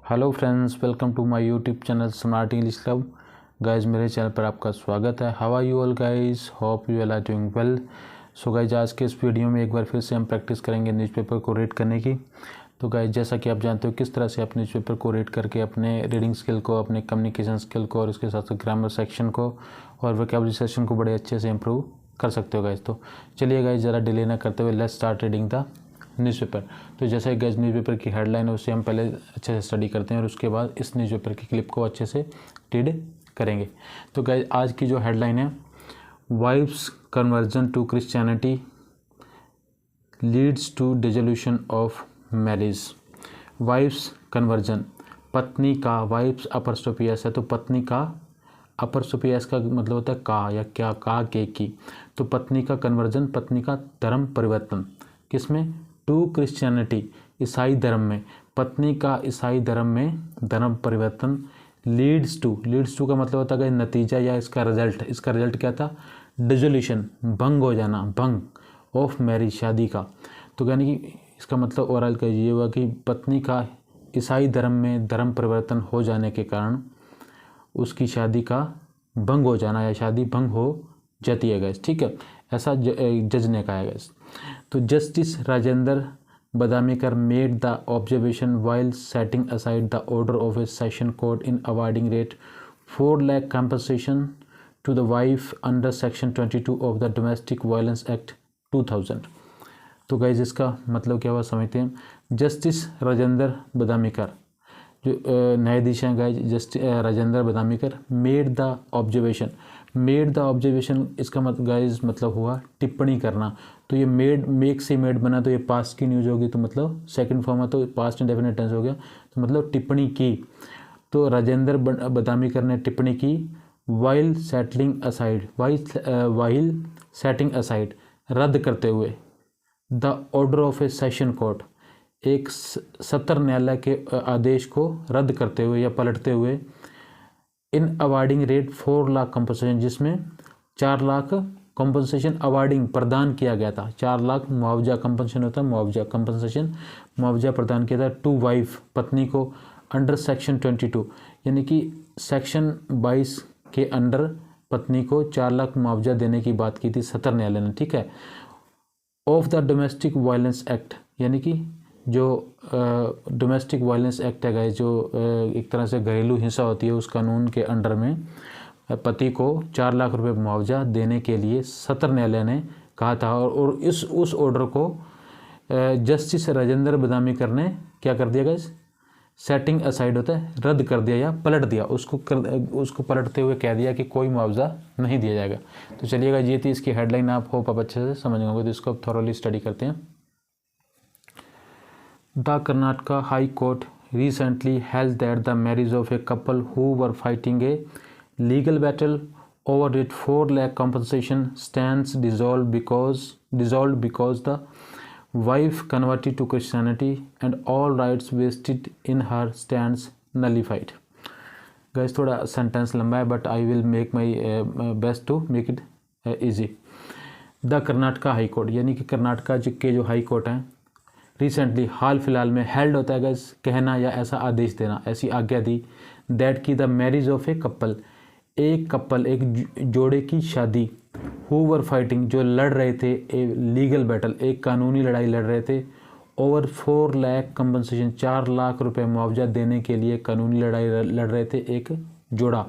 Hello friends, welcome to my YouTube channel smart English club. Guys, मेरे channel पर आपका स्वागत है। How are you all guys? Hope you all are doing well. So guys, आज के इस video में एक बार फिर से हम प्रैक्टिस करेंगे न्यूज़पेपर को रीड करने की। तो गाइज, जैसा कि आप जानते हो किस तरह से आप न्यूज़पेपर को रीड करके अपने रीडिंग स्किल को, अपने कम्युनिकेशन स्किल को और उसके साथ साथ ग्रामर सेक्शन को और वोकैबुलरी सेक्शन को बड़े अच्छे से इम्प्रूव कर सकते हो गाइज। तो चलिए गाइज, ज़रा डिले ना करते हुए let's start reading the newspaper. तो जैसे ही गाइस न्यूज़पेपर की हेडलाइन है उसे हम पहले अच्छे से स्टडी करते हैं और उसके बाद इस न्यूज़पेपर की क्लिप को अच्छे से रीड करेंगे। तो गाइस, आज की जो हेडलाइन है, wife's conversion to Christianity leads to dissolution of marriage. Wife's conversion, पत्नी का, वाइफ्स अपरस्ट्रोफी एस है तो पत्नी का, अपरस्ट्रोफी एस का मतलब होता है का या क्या, का के की। तो पत्नी का कन्वर्जन, पत्नी का धर्म परिवर्तन, किसमें? टू क्रिश्चियनिटी, ईसाई धर्म में। पत्नी का ईसाई धर्म में धर्म परिवर्तन लीड्स टू का मतलब होता है नतीजा या इसका रिजल्ट। इसका रिजल्ट क्या था? डिसोल्यूशन, भंग हो जाना, भंग ऑफ मैरिज, शादी का। तो यानी कि इसका मतलब ओवरऑल का ये हुआ कि पत्नी का ईसाई धर्म में धर्म परिवर्तन हो जाने के कारण उसकी शादी का भंग हो जाना या शादी भंग हो जाती है गैस। ठीक है, ऐसा जज ने कहा है गैस। तो justice Rajendra Badamikar made the observation while setting aside the order of a session court in awarding rate 4 lakh compensation to the wife under section 22 of the domestic violence act 2000। तो गाइज, इसका मतलब क्या हुआ समझते हैं। जस्टिस राजेंद्र बदामीकर जो न्यायाधीश हैं guys, justice Rajendra Badamikar made the observation. Made the observation इसका मतलब गाइज मतलब हुआ टिप्पणी करना। तो ये मेड, मेक से मेड बना तो ये पास्ट की न्यूज़ होगी, तो मतलब सेकंड फॉर्म है तो पास्ट इंडेफिनिट टेंस हो गया, तो मतलब टिप्पणी की। तो राजेंद्र बदामीकर ने टिप्पणी की while settling aside, while setting aside, रद्द करते हुए, the order of a session court, एक सत्र न्यायालय के आदेश को रद्द करते हुए या पलटते हुए, इन अवार्डिंग रेट 4 लाख कंपनसेशन, जिसमें 4 लाख कंपनसेशन अवार्डिंग प्रदान किया गया था। 4 लाख मुआवजा, कंपनसेशन होता है मुआवजा, कंपनसेशन मुआवजा प्रदान किया था टू वाइफ, पत्नी को, अंडर सेक्शन 22 यानी कि सेक्शन 22 के अंडर पत्नी को 4 लाख मुआवजा देने की बात की थी सत्र न्यायालय ने। ठीक है, of the domestic violence act, यानी कि जो डोमेस्टिक वायलेंस एक्ट है जो एक तरह से घरेलू हिंसा होती है, उस कानून के अंडर में पति को 4 लाख रुपए मुआवजा देने के लिए सत्र न्यायालय ने कहा था। और उस ऑर्डर को जस्टिस राजेंद्र बदामीकर ने क्या कर दिया गाइस? सेटिंग असाइड होता है, रद्द कर दिया या पलट दिया। उसको पलटते हुए कह दिया कि कोई मुआवजा नहीं दिया जाएगा। तो चलिएगा, ये थी इसकी हेडलाइन। आप होप आप अच्छे से समझ गए, तो इसको अब थॉरोली स्टडी करते हैं। The Karnataka High Court recently held that the marriage of a couple who were fighting a legal battle over it 4 lakh compensation stands dissolved because the wife converted to Christianity and all rights vested in her stands nullified. Guys, थोड़ा sentence लंबा है but I will make my best to make it easy. The Karnataka high court, यानी कि कर्नाटका के जो high court हैं, recently हाल फिलहाल में, हेल्ड होता है गैस कहना या ऐसा आदेश देना, ऐसी आज्ञा दी, दैट की the marriage of a couple, एक जोड़े की शादी, हु वर फाइटिंग, जो लड़ रहे थे, ए लीगल बैटल, एक कानूनी लड़ाई लड़ रहे थे, ओवर 4 लाख कंपनसेशन, 4 लाख रुपए मुआवजा देने के लिए कानूनी लड़ाई लड़ रहे थे एक जोड़ा,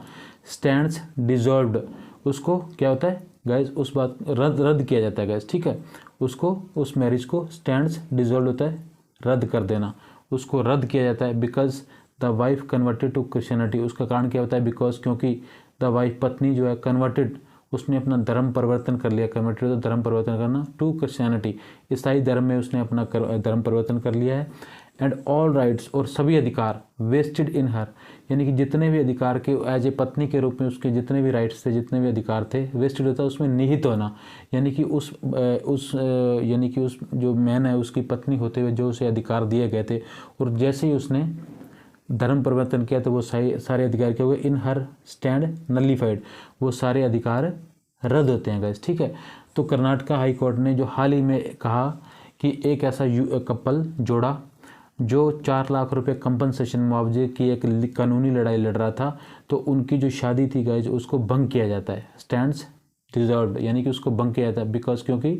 स्टैंड्स डिजॉल्व्ड, उसको क्या होता है गाइज, उस बात रद्द किया जाता है गाइज। ठीक है, उसको, उस मैरिज को स्टैंड्स डिजॉल्व होता है रद्द कर देना, उसको रद्द किया जाता है। Because the wife converted to Christianity, उसका कारण क्या होता है? बिकॉज, क्योंकि द वाइफ, पत्नी जो है, कन्वर्टेड, उसने अपना धर्म परिवर्तन कर लिया। कन्वर्टेड तो धर्म परिवर्तन करना, टू क्रिश्चियनिटी, ईसाई धर्म में उसने अपना धर्म परिवर्तन कर लिया है। एंड ऑल राइट्स, और सभी अधिकार, वेस्टेड इन हर, यानी कि जितने भी अधिकार के एज ए पत्नी के रूप में उसके जितने भी राइट्स थे, जितने भी अधिकार थे, वेस्टेड होता है उसमें निहित होना, यानी कि उस जो मैन है, उसकी पत्नी होते हुए जो उसे अधिकार दिए गए थे, और जैसे ही उसने धर्म परिवर्तन किया तो वो सारे अधिकार क्या हुए? इन हर स्टैंड नलिफाइड, वो सारे अधिकार रद्द होते हैं गाइस। ठीक है, तो कर्नाटका हाई कोर्ट ने जो हाल ही में कहा कि एक ऐसा कपल जोड़ा जो 4 लाख रुपए कंपनसेशन मुआवजे की एक कानूनी लड़ाई लड़ रहा था, तो उनकी जो शादी थी गाइज उसको भंग किया जाता है, स्टैंड्स डिसॉल्व्ड, यानी कि उसको भंग किया जाता है। बिकॉज क्योंकि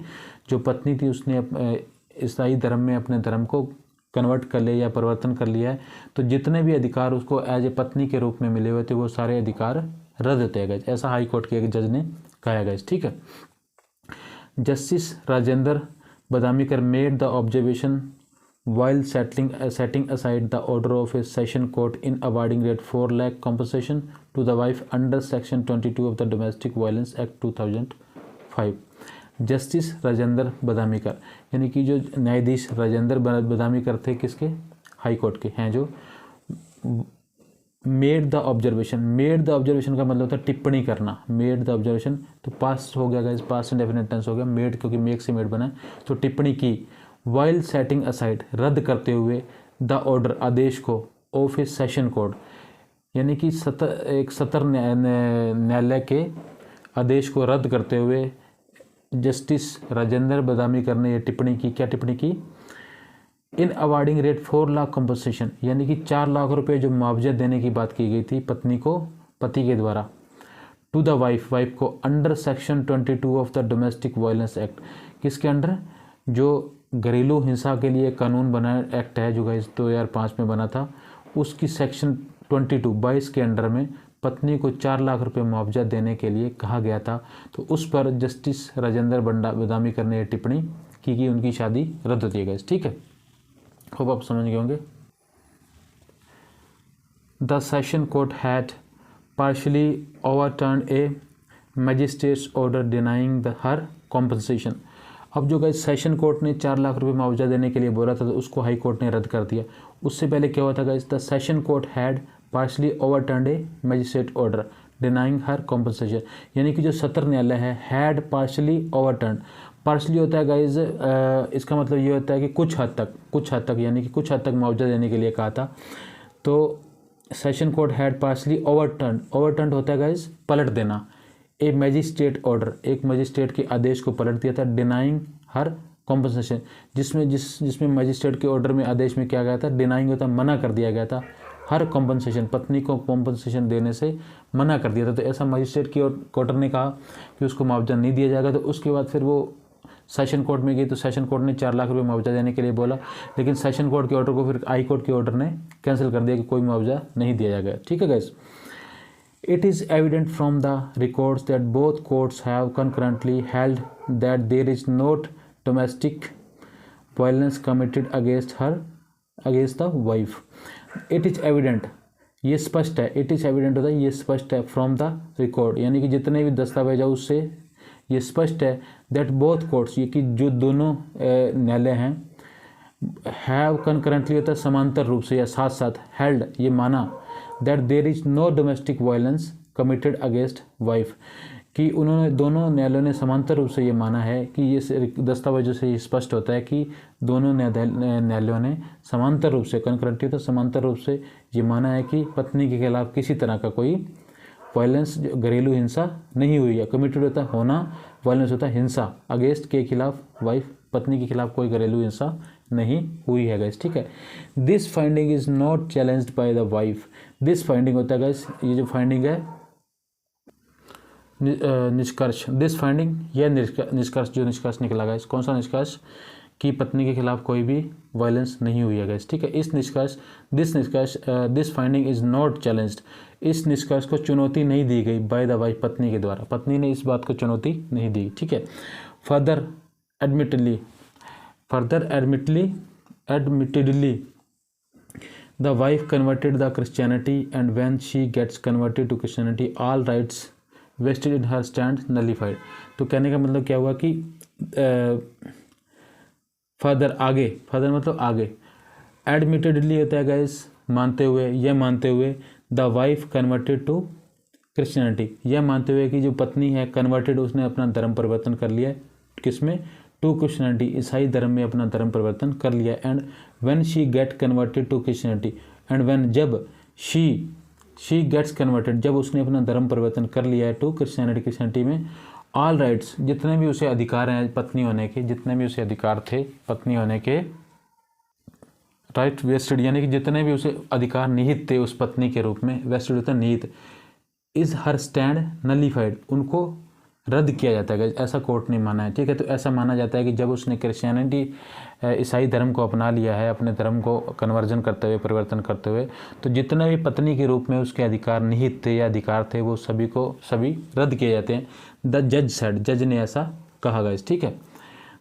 जो पत्नी थी उसने ईसाई धर्म में अपने धर्म को कन्वर्ट कर लिया या परिवर्तन कर लिया है, तो जितने भी अधिकार उसको एज ए पत्नी के रूप में मिले हुए थे वो सारे अधिकार रद्द होते गए, ऐसा हाई कोर्ट के एक जज ने कहा गया। ठीक है। Justice Rajendra Badamikar made the observation while setting aside the order of a session court in awarding rate 4 lakh compensation to the wife under section 22 of the Domestic Violence Act 2005। Justice Rajendra Badamikar यानी कि जो न्यायाधीश राजेंद्र बदामीकर थे किसके, हाई कोर्ट के हैं, जो made the observation का मतलब होता है टिप्पणी करना, मेड द ऑब्जर्वेशन तो पास्ट हो गया गाइस, पास्ट इंडेफिनिट टेंस हो गया, मेड क्योंकि मेक से मेड बना है, तो टिप्पणी की, वाइल सेटिंग असाइड रद्द करते हुए, द ऑर्डर आदेश को, ऑफ ए सेशन कोर्ट यानी कि सत्र न्यायालय के आदेश को रद्द करते हुए जस्टिस राजेंद्र बदामीकर ने यह टिप्पणी की, क्या टिप्पणी की, इन अवार्डिंग रेट 4 लाख कंपनसेशन यानी कि 4 लाख रुपए जो मुआवजा देने की बात की गई थी पत्नी को पति के द्वारा, टू द वाइफ को under section 22 of the domestic violence act, किसके अंडर, जो घरेलू हिंसा के लिए कानून बना एक्ट है जो गाइस 2005 में बना था, उसकी सेक्शन 22 के अंडर में पत्नी को 4 लाख रुपए मुआवजा देने के लिए कहा गया था। तो उस पर जस्टिस राजेंद्र बदामीकर ने टिप्पणी की कि उनकी शादी रद्द होती है गाइस। ठीक है, होप आप समझ गए होंगे। The session court had partially ओवरटर्न्ड A magistrates order denying the her compensation. अब जो गाइस सेशन कोर्ट ने 4 लाख रुपए मुआवजा देने के लिए बोला था, तो उसको हाई कोर्ट ने रद्द कर दिया। उससे पहले क्या हुआ था guys, the session court had partially ओवरटर्न्ड A magistrate order denying her compensation, यानी कि जो सत्र न्यायालय है हैड पार्शली ओवरटर्न्ड, पार्शली होता है गाइज, इसका मतलब ये होता है कि कुछ हद तक यानी कि कुछ हद तक मुआवजा देने के लिए कहा था। तो सेशन कोर्ट हैड पार्शली ओवरटर्न्ड होता है गाइज पलट देना, ए मैजिस्ट्रेट ऑर्डर, एक मजिस्ट्रेट के आदेश को पलट दिया था, डिनाइंग हर कॉम्पनसेशन, जिसमें मजिस्ट्रेट के ऑर्डर में आदेश में क्या गया था, डिनाइंग होता मना कर दिया गया था, हर कॉम्पनसेशन पत्नी को कॉम्पनसेशन देने से मना कर दिया था। तो ऐसा मजिस्ट्रेट की कोर्ट ने कहा कि उसको मुआवजा नहीं दिया जाएगा। तो उसके बाद फिर वो सेशन कोर्ट में गई, तो सेशन कोर्ट ने 4 लाख रुपए मुआवजा देने के लिए बोला, लेकिन सेशन कोर्ट के ऑर्डर को फिर हाई कोर्ट के ऑर्डर ने कैंसिल कर दिया कि कोई मुआवजा नहीं दिया जाएगा। ठीक है guys. It is evident from the records that both courts have concurrently held that there is not domestic violence committed against the wife. It is evident, ये स्पष्ट है, it is evident होता है ये स्पष्ट है, from the record यानी कि जितने भी दस्तावेज है उससे ये स्पष्ट है, that both courts ये कि जो दोनों न्यायालय हैं, have concurrently होता है समांतर रूप से या साथ साथ, held ये माना, that there is no domestic violence committed against wife, कि उन्होंने दोनों न्यायालयों ने समांतर रूप से ये माना है कि ये दस्तावेजों से ये स्पष्ट होता है कि दोनों न्यायालयों ने समांतर रूप से, कंकरेंटली तो समांतर रूप से ये माना है कि पत्नी के खिलाफ किसी तरह का कोई वायलेंस, घरेलू हिंसा नहीं हुई है। कमिटेड होता है होना, वायलेंस होता है हिंसा, अगेंस्ट के खिलाफ, वाइफ पत्नी के खिलाफ कोई घरेलू हिंसा नहीं हुई है गाइस। ठीक है। This finding is not challenged by the wife, this finding होता है गाइस, ये जो फाइंडिंग है निष्कर्ष, दिस फाइंडिंग यह निष्कर्ष जो निष्कर्ष निकला गाइस, कौन सा निष्कर्ष, कि पत्नी के खिलाफ कोई भी वायलेंस नहीं हुई है गाइस। ठीक है। इस निष्कर्ष this finding is not challenged, इस निष्कर्ष को चुनौती नहीं दी गई बाय द वाइफ, पत्नी के द्वारा, पत्नी ने इस बात को चुनौती नहीं दी। ठीक है। Further admittedly the wife converted the Christianity, and when she gets converted to Christianity all rights vested in her stand nullified। तो कहने का मतलब क्या हुआ कि फर्दर मतलब आगे, एडमिटेडली होता है गाइस मानते हुए, the wife converted to Christianity, यह मानते हुए कि जो पत्नी है कन्वर्टेड, उसने अपना धर्म परिवर्तन कर लिया है, किसमें, टू क्रिश्चियनिटी, ईसाई धर्म में अपना धर्म परिवर्तन कर लिया। And when she get converted to Christianity, and when जब शी गेट्स कन्वर्टेड, जब उसने अपना धर्म परिवर्तन कर लिया है टू क्रिश्चियनिटी में, ऑल राइट्स, जितने भी उसे अधिकार हैं पत्नी होने के, जितने भी उसे अधिकार थे पत्नी होने के, राइट वेस्टेड यानी कि जितने भी उसे अधिकार निहित थे उस पत्नी के रूप में, वेस्टेड होता है निहित, इज हर स्टैंड नलीफाइड, उनको रद्द किया जाता है, ऐसा कोर्ट ने माना है। ठीक है, तो ऐसा माना जाता है कि जब उसने क्रिश्चियनिटी ईसाई धर्म को अपना लिया है, अपने धर्म को कन्वर्जन करते हुए, परिवर्तन करते हुए, तो जितने भी पत्नी के रूप में उसके अधिकार निहित थे या अधिकार थे वो सभी रद्द किए जाते हैं। द जज सेड, जज ने ऐसा कहा गाइस। ठीक है,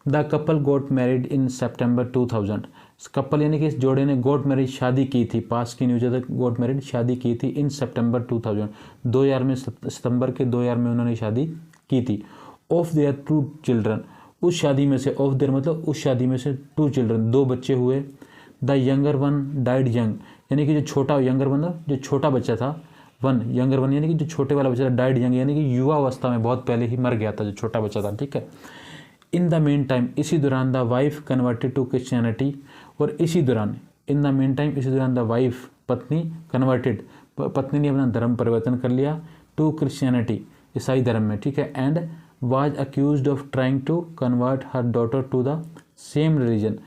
the couple goat married in September 2000, couple यानी कि इस जोड़े ने गोट मैरिज शादी की थी, पास की न्यूज है, गोट मैरिड शादी की थी इन सितंबर 2000, 2000 में, सितंबर के 2000 में उन्होंने शादी की थी। ऑफ देयर 2 चिल्ड्रन, उस शादी में से, ऑफ देयर मतलब उस शादी में से 2 चिल्ड्रन, 2 बच्चे हुए। The younger one died young, यानी कि जो छोटा, यंगर मतलब जो छोटा बच्चा था, यंगर वन यानी कि जो छोटे वाला बच्चा था, डाइड यंग यानी कि युवा अवस्था में बहुत पहले ही मर गया था जो छोटा बच्चा था। ठीक है, इन द मेन टाइम, इसी दौरान the wife converted to Christianity, और इसी दौरान, इन द मेन टाइम इसी दौरान द वाइफ पत्नी कन्वर्टेड, पत्नी ने अपना धर्म परिवर्तन कर लिया, टू क्रिश्चियनिटी ईसाई धर्म में। ठीक है, and was accused of trying to convert her daughter to the same religion,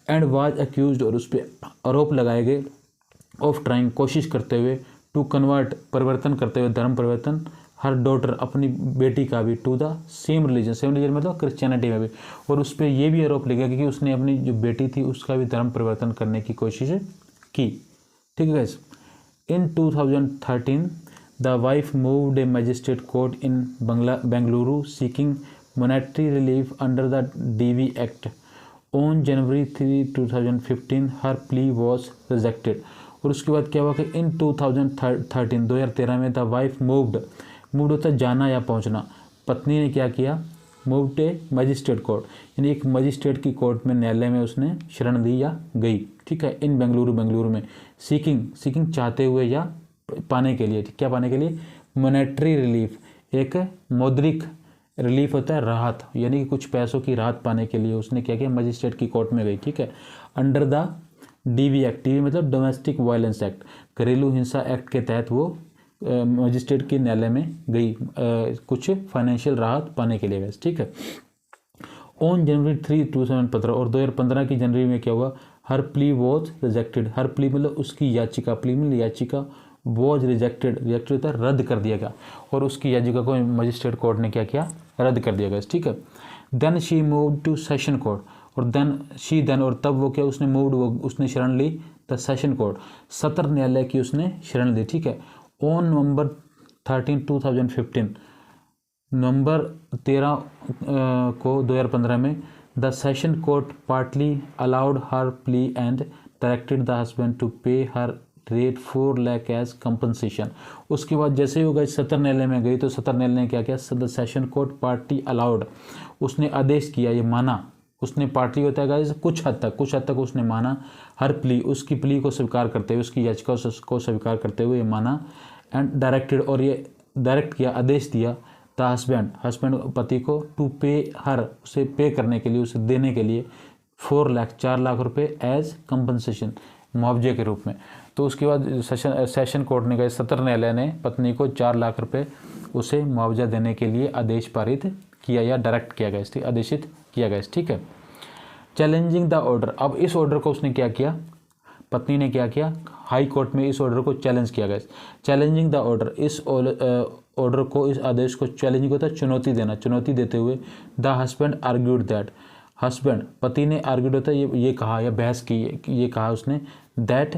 and was accused और उस पर आरोप लगाए गए, ऑफ ट्राइंग कोशिश करते हुए, टू कन्वर्ट परिवर्तन करते हुए, धर्म परिवर्तन, हर डॉटर अपनी बेटी का भी, to the same religion, same religion मतलब क्रिश्चियनिटी में भी, और उस पर यह भी आरोप लगा कि उसने अपनी जो बेटी थी उसका भी धर्म परिवर्तन करने की कोशिश की। ठीक है guys, in 2013 the wife moved a magistrate court in Bengaluru seeking monetary relief under the DV act. On January 3, 2015 her plea was rejected, और उसके बाद क्या हुआ कि इन 2013 में द वाइफ मूव्ड होता है जाना या पहुंचना, पत्नी ने क्या किया, मूव्ड ए मजिस्ट्रेट कोर्ट, यानी एक मजिस्ट्रेट की कोर्ट में, न्यायालय में उसने शरण दी या गई। ठीक है, इन बेंगलुरु में, सीकिंग चाहते हुए या पाने के लिए, क्या पाने के लिए, मॉनेटरी रिलीफ, एक मौद्रिक रिलीफ होता है राहत, यानी कि कुछ पैसों की राहत पाने के लिए उसने क्या किया, मजिस्ट्रेट की कोर्ट में गई। ठीक है, under the DV act, DV मतलब डोमेस्टिक वायलेंस एक्ट, घरेलू हिंसा एक्ट के तहत वो मजिस्ट्रेट के न्यायालय में गई कुछ फाइनेंशियल राहत पाने के लिए गए। ठीक है, ऑन जनवरी 3, 2015 और 2015 की जनवरी में क्या हुआ, her plea was rejected, her plea मतलब उसकी याचिका, प्ली मतलब याचिका, वॉज रिजेक्टेड होता है रद्द कर दिया गया, और उसकी याचिका को मजिस्ट्रेट कोर्ट ने क्या किया, रद्द कर दिया गया। ठीक है, then she moved to session court, और देन और तब वो क्या, उसने उसने शरण ली द सेशन कोर्ट, सत्र न्यायालय की उसने शरण ली। ठीक है, ऑन नवंबर 13, 2015 नवंबर 13 को 2015 में the session court partly allowed her plea and directed the husband to pay her rate 4 lakh as compensation. उसके बाद जैसे ही वो गई सत्र न्यायालय में गई, तो सत्र न्यायालय ने क्या किया, the session court party allowed, उसने आदेश किया, ये माना, उसने पार्टी होता है गाइस कुछ हद तक उसने माना, हर प्ली, उसकी प्ली को स्वीकार करते हुए, उसकी याचिका को स्वीकार करते हुए ये माना, एंड डायरेक्टेड और ये डायरेक्ट किया, आदेश दिया, द हस्बैंड पति को, टू पे हर, उसे पे करने के लिए, उसे देने के लिए, 4 लाख रुपए एज कंपनसेशन, मुआवजे के रूप में। तो उसके बाद सेशन कोर्ट ने गए, सत्र न्यायालय ने पत्नी को 4 लाख रुपए उसे मुआवजा देने के लिए आदेश पारित किया या डायरेक्ट किया गया, इसलिए आदेशित किया गया। ठीक है, चैलेंजिंग द ऑर्डर, अब इस ऑर्डर को उसने क्या किया, पत्नी ने क्या किया, हाई कोर्ट में इस ऑर्डर को चैलेंज किया गया। चैलेंजिंग द ऑर्डर, इस ऑर्डर को, इस आदेश को, चैलेंजिंग होता है चुनौती देना, चुनौती देते हुए, द हस्बैंड आर्ग्यूड दैट, पति ने आर्ग्यूड होता है ये कहा या बहस की, ये कहा उसने, that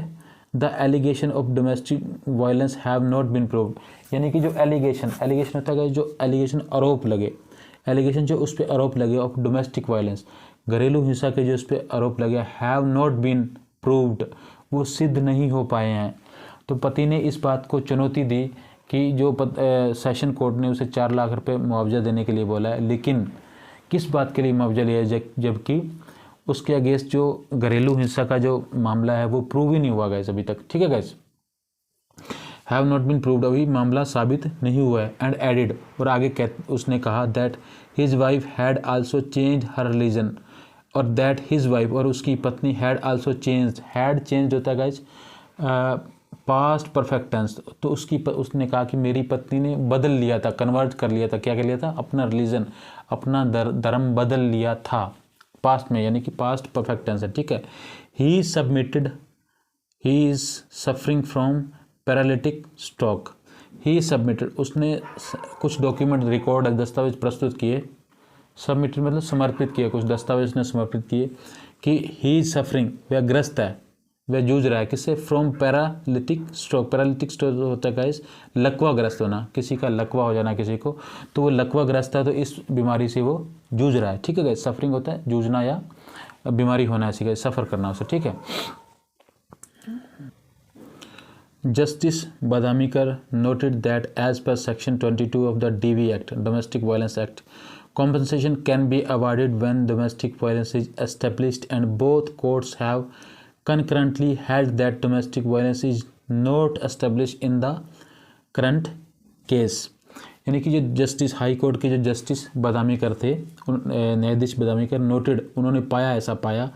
the allegation of domestic violence have not been proved, यानी कि जो एलिगेशन होता है, जो एलिगेशन आरोप लगे, एलिगेशन जो उस पर आरोप लगे ऑफ डोमेस्टिक वायलेंस, घरेलू हिंसा के जो उस पर आरोप लगे, हैव नॉट बीन प्रूव्ड, वो सिद्ध नहीं हो पाए हैं। तो पति ने इस बात को चुनौती दी कि जो सेशन कोर्ट ने उसे 4 लाख रुपए मुआवजा देने के लिए बोला है, लेकिन किस बात के लिए मुआवजा लिया, जबकि उसके अगेंस्ट जो घरेलू हिंसा का जो मामला है वो प्रूव ही नहीं हुआ गया अभी तक। ठीक है guys, have not been proved, अभी मामला साबित नहीं हुआ है। एंड एडिड, और आगे उसने कहा, that his wife had also change her religion, और दैट हिज वाइफ, और उसकी पत्नी, हैड आल्सो चेंज होता है गाइस पास्ट परफेक्ट टेंस, तो उसने कहा कि मेरी पत्नी ने बदल लिया था, कन्वर्ट कर लिया था, क्या कर लिया था, अपना रिलीजन, अपना धर्म बदल लिया था, पास्ट में, यानी कि पास्ट परफेक्ट टेंस है, ठीक है। He submitted, he is suffering from paralytic stroke. He submitted, उसने कुछ डॉक्यूमेंट रिकॉर्ड दस्तावेज प्रस्तुत किए। सबमिटेड मतलब समर्पित किए, कुछ दस्तावेज ने समर्पित किए कि ही इज सफरिंग, वह ग्रस्त है, वह जूझ रहा है किससे, from paralytic stroke. Paralytic stroke होता है गाइस लकवाग्रस्त होना, किसी का लकवा हो जाना किसी को, तो वो लकवाग्रस्त है, तो इस बीमारी से वो जूझ रहा है, ठीक है गाइस। सफरिंग होता है जूझना या बीमारी होना, ऐसी गाइस सफ़र करना उसे, ठीक है। Justice Badamikar noted that as per section 22 of the DV Act, Domestic Violence Act, compensation can be awarded when domestic violence is established, and both courts have concurrently held that domestic violence is not established in the current case। यानी कि जो justice high court के जो justice बदामीकर थे, न्यायाधीश बदामीकर noted, उन्होंने पाया, ऐसा पाया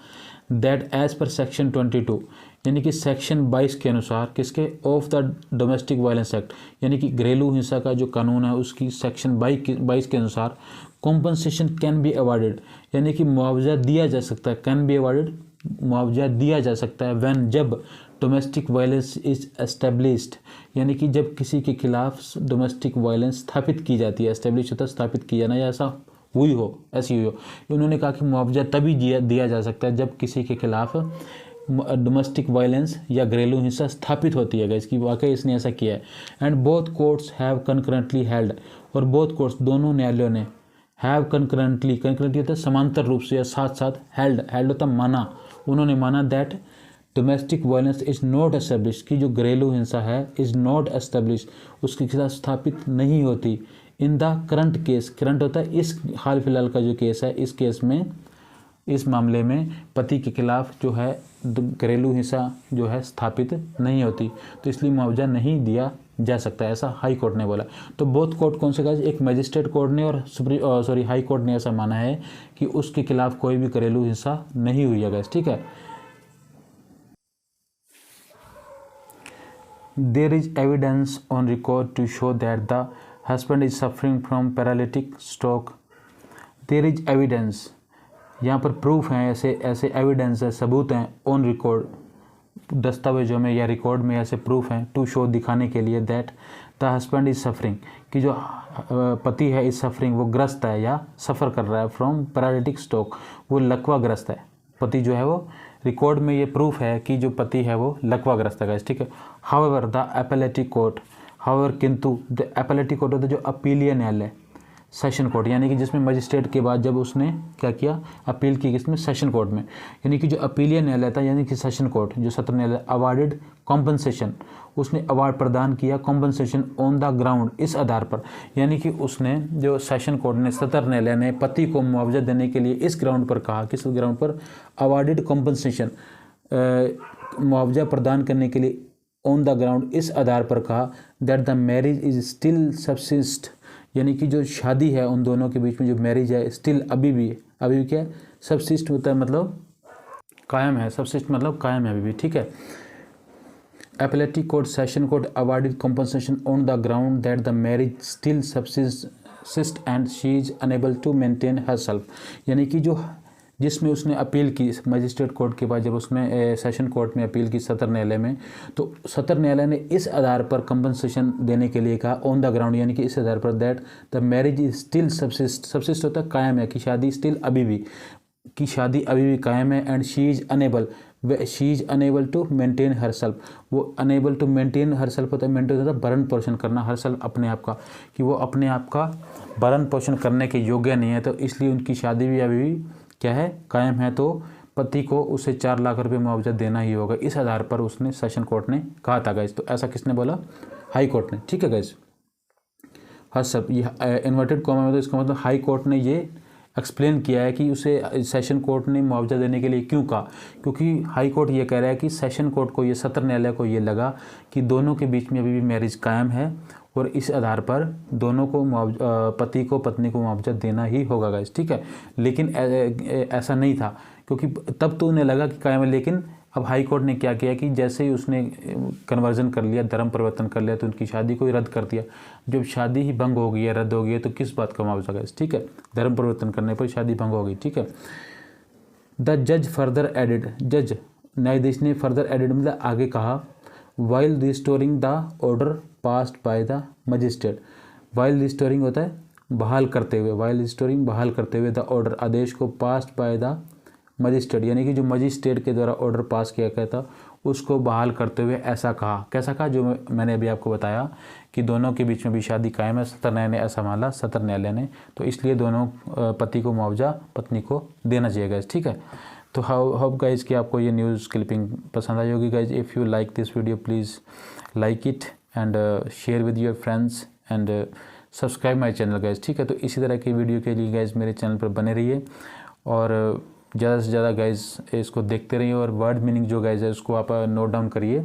दैट एज पर सेक्शन 22, यानी कि सेक्शन 22 के अनुसार, किसके, of the domestic violence act, यानी कि घरेलू हिंसा का जो कानून है उसकी सेक्शन 22 के अनुसार कॉम्पनसेशन कैन बी अवार्डेड, यानी कि मुआवजा दिया जा सकता है, कैन बी अवार्डेड, मुआवजा दिया जा सकता है, व्हेन, जब डोमेस्टिक वायलेंस इज एस्टेब्लिश्ड, यानी कि जब किसी के खिलाफ डोमेस्टिक वायलेंस स्थापित की जाती है, एस्टेब्लिश होता है स्थापित की जाना, या ऐसा हुई हो, ऐसी हुई हो। उन्होंने कहा कि मुआवजा तभी दिया जा सकता है जब किसी के खिलाफ डोमेस्टिक वायलेंस या घरेलू हिंसा स्थापित होती है, इसकी वाकई इसने ऐसा किया है। And both courts have concurrently held, और बोथ कोर्ट्स, दोनों न्यायालयों ने, हैव कंकरेंटली, कंकरेंटली होता है समांतर रूप से या साथ साथ, हेल्ड होता माना, उन्होंने माना that domestic violence is not establish, की जो घरेलू हिंसा है इज नॉट एस्टेब्लिश, उसके खिलाफ स्थापित नहीं होती, in the current case, current होता है इस हाल फिलहाल का जो केस है, इस केस में, इस मामले में पति के खिलाफ जो है घरेलू हिंसा जो है स्थापित नहीं होती, तो इसलिए मुआवजा नहीं दिया जा सकता, ऐसा हाई कोर्ट ने बोला। तो बोथ कोर्ट कौन से कहा, एक मजिस्ट्रेट कोर्ट ने और हाई कोर्ट ने ऐसा माना है कि उसके खिलाफ कोई भी घरेलू हिंसा नहीं हुई है गाइस, ठीक है। There is evidence on record to show that the husband is suffering from paralytic stroke. There is evidence, यहाँ पर प्रूफ हैं, ऐसे एविडेंस है, सबूत हैं, ऑन रिकॉर्ड, दस्तावेजों में या रिकॉर्ड में ऐसे प्रूफ हैं, टू शो, दिखाने के लिए, that the husband is suffering, कि जो पति है इज सफरिंग, वो ग्रस्त है या सफ़र कर रहा है, फ्रॉम पैरालिटिक स्ट्रोक, वो लकवाग्रस्त है, पति जो है वो, रिकॉर्ड में ये प्रूफ है कि जो पति है वो लकवाग्रस्त है, ठीक है। हाउएवर द अपीलेटिव कोर्ट, हाउएवर किंतु, द अपीलेटिव कोर्ट होता है जो अपीलीय न्यायालय, सेशन कोर्ट, यानी कि जिसमें मजिस्ट्रेट के बाद जब उसने क्या किया, अपील की, किसमें, सेशन कोर्ट में, यानी कि जो अपीलीय न्यायालय था, यानी कि सेशन कोर्ट, जो सत्र न्यायालय, अवार्डेड कॉम्पनसेशन, उसने अवार्ड प्रदान किया, कॉम्पनसेशन ऑन द ग्राउंड, इस आधार पर, यानी कि उसने, जो सेशन कोर्ट ने, सत्र न्यायालय ने पति को मुआवजा देने के लिए इस ग्राउंड पर कहा, किस ग्राउंड पर, अवार्डेड कॉम्पनसेशन, मुआवजा प्रदान करने के लिए ऑन द ग्राउंड, इस आधार पर कहा that the marriage is still subsist, यानी कि जो शादी है उन दोनों के बीच में, जो मैरिज है, स्टिल अभी भी क्या है, सबसिस्ट होता है मतलब कायम है, सबसिस्ट मतलब कायम है अभी भी, ठीक है। Appellative court, session court awarded compensation on the ground that the marriage still subsist and she is unable to maintain herself, यानी कि जो, जिसमें उसने अपील की मजिस्ट्रेट कोर्ट के बाद, जब उसमें सेशन कोर्ट में अपील की सत्र न्यायालय में, तो सत्र न्यायालय ने इस आधार पर कंपनसेशन देने के लिए कहा, ऑन द ग्राउंड, यानी कि इस आधार पर, that the marriage is still subsist होता है कायम है, कि शादी स्टिल अभी भी, कि शादी अभी भी कायम है, and she is unable to maintain herself, वो अनेबल टू मेंटेन हरसेल्फ होता है, मेंटेन होता है भरण पोषण करना, हरसेल्फ अपने आप का, कि वो अपने आप का भरण पोषण करने के योग्य नहीं है, तो इसलिए उनकी शादी भी अभी भी क्या है, कायम है, तो पति को उसे 4 लाख रुपए मुआवजा देना ही होगा, इस आधार पर उसने सेशन कोर्ट ने कहा था गाइस। तो ऐसा किसने बोला, हाई कोर्ट ने, ठीक है गाइस। हर सब ये इन्वर्टेड कॉमा में, तो इसका मतलब हाई कोर्ट ने ये एक्सप्लेन किया है कि उसे सेशन कोर्ट ने मुआवजा देने के लिए क्यों कहा, क्योंकि हाई कोर्ट ये कह रहा है कि सेशन कोर्ट को, ये सत्र न्यायालय को ये लगा कि दोनों के बीच में अभी भी मैरिज कायम है, और इस आधार पर दोनों को पति को पत्नी को मुआवजा देना ही होगा गाइस, ठीक है। लेकिन ऐसा नहीं था, क्योंकि तब तो उन्हें लगा कि कायम है, लेकिन अब हाई कोर्ट ने क्या किया कि जैसे ही उसने कन्वर्जन कर लिया, धर्म परिवर्तन कर लिया, तो उनकी शादी को ही रद्द कर दिया। जब शादी ही भंग हो गई है, रद्द हो गई है, तो किस बात का मुआवजा गाइस, ठीक है। धर्म परिवर्तन करने पर शादी भंग हो गई, ठीक है। द जज फर्दर एडिड, जज न्यायाधीश ने फर्दर एडिड मतलब आगे कहा, while restoring the order passed by the magistrate. While restoring होता है बहाल करते हुए, वाइल रिस्टोरिंग बहाल करते हुए, द ऑर्डर आदेश को, पास्ड बाय द मजिस्ट्रेट यानी कि जो मजिस्ट्रेट के द्वारा ऑर्डर पास किया गया था उसको बहाल करते हुए ऐसा कहा। कैसा कहा? जो मैंने अभी आपको बताया कि दोनों के बीच में भी शादी कायम है, सत्र न्यायालय ने ऐसा माना, सत्र न्यायालय ने, तो इसलिए दोनों पति को मुआवजा पत्नी को देना चाहिए गाइज। ठीक है, तो होप गाइज कि आपको ये न्यूज़ क्लिपिंग पसंद आई होगी guys. If you like this video please like it and share with your friends and subscribe my channel guys. ठीक है, तो इसी तरह की वीडियो के लिए गाइज मेरे चैनल पर बने रहिए और ज़्यादा से ज़्यादा गाइज इसको देखते रहिए और वर्ड मीनिंग जो गाइज है उसको आप नोट डाउन करिए,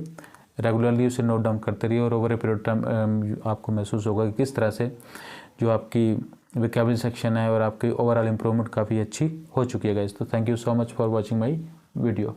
रेगुलरली उसे नोट डाउन करते रहिए और ओवर ए पीरियड टाइम आपको महसूस होगा कि किस तरह से जो आपकी वोकैबुलरी सेक्शन है और आपकी ओवरऑल इंप्रूवमेंट काफ़ी अच्छी हो चुकी है गाइज। तो thank you so much for watching my video.